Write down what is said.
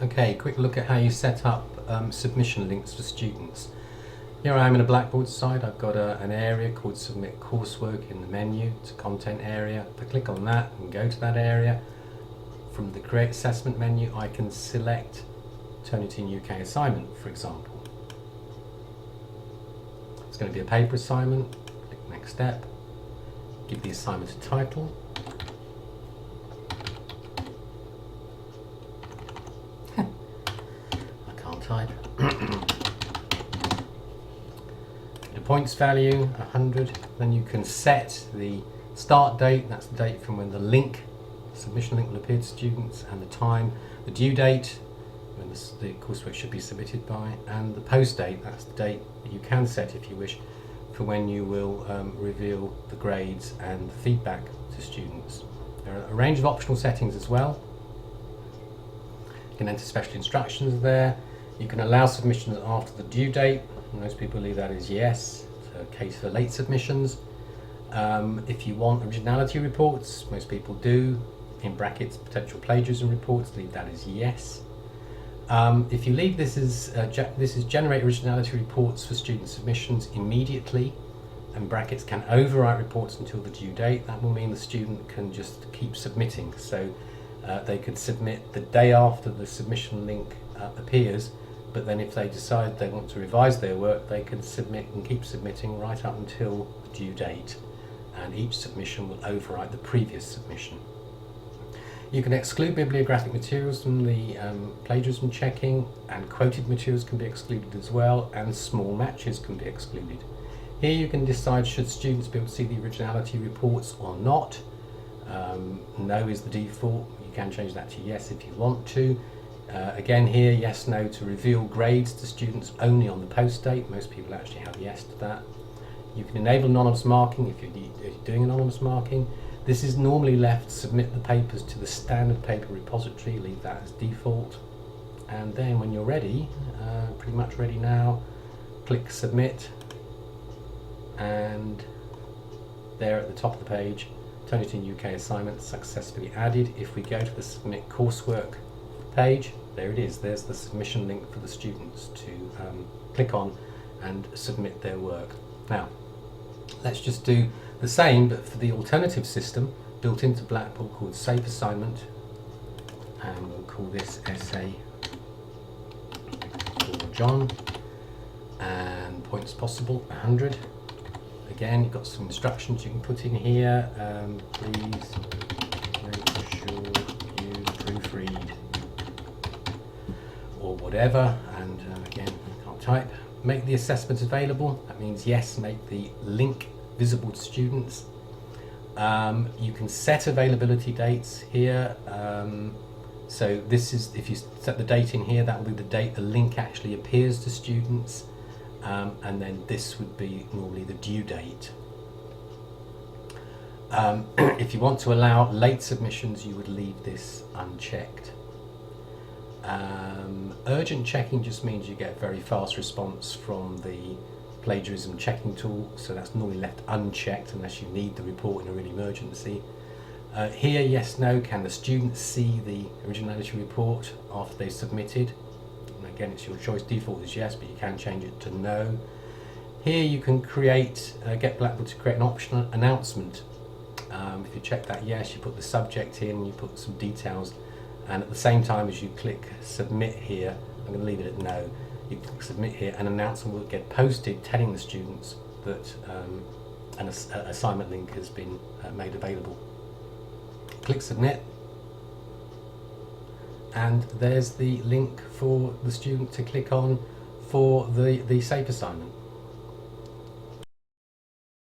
Okay, quick look at how you set up submission links for students. Here I am in a Blackboard site. I've got an area called Submit Coursework in the menu. It's a content area. If I click on that and go to that area, from the Create Assessment menu I can select Turnitin UK assignment, for example. It's going to be a paper assignment. Click Next Step. Give the assignment a title. I can't type. The points value 100. Then you can set the start date. That's the date from when the link, submission link, will appear to students, and the time, the due date when the coursework should be submitted by, and the post date. That's the date that you can set if you wish for when you will reveal the grades and the feedback to students. There are a range of optional settings as well. You can enter special instructions there. You can allow submissions after the due date. Most people leave that as yes, so a case for late submissions. If you want originality reports, most people do, in brackets potential plagiarism reports, leave that as yes. If you leave this as this is generate originality reports for student submissions immediately, and brackets can overwrite reports until the due date, that will mean the student can just keep submitting. So they could submit the day after the submission link appears, but then if they decide they want to revise their work, they can submit and keep submitting right up until the due date, and each submission will overwrite the previous submission. You can exclude bibliographic materials from the plagiarism checking, and quoted materials can be excluded as well, and small matches can be excluded. Here you can decide should students be able to see the originality reports or not. No is the default. You can change that to yes if you want to. Again here, yes, no to reveal grades to students only on the post date. Most people actually have yes to that. You can enable anonymous marking if you're doing anonymous marking. This is normally left to submit the papers to the standard paper repository. Leave that as default. And then when you're ready, pretty much ready now, click submit, and there at the top of the page, Turnitin UK assignment successfully added. If we go to the submit coursework page, there it is. There's the submission link for the students to click on and submit their work. Now, let's just do the same, but for the alternative system built into Blackboard called Safe Assignment, and we'll call this essay for John, and points possible 100. Again, you've got some instructions you can put in here. Please make sure you proofread, or whatever, and again, I can't type. Make the assessment available. That means yes, make the link visible to students. You can set availability dates here. So this is, if you set the date in here, that will be the date the link actually appears to students. And then this would be normally the due date. If you want to allow late submissions, you would leave this unchecked. Urgent checking just means you get very fast response from the plagiarism checking tool, so that's normally left unchecked unless you need the report in a real emergency. Here, yes, no, can the student see the originality report after they've submitted? And again, it's your choice. Default is yes, but you can change it to no. Here you can create, get Blackboard to create an optional announcement. If you check that yes, you put the subject in, you put some details, and at the same time as you click submit here, I'm going to leave it at no, you click submit here, an announcement will get posted telling the students that an assignment link has been made available. Click submit, and there's the link for the student to click on for the safe assignment.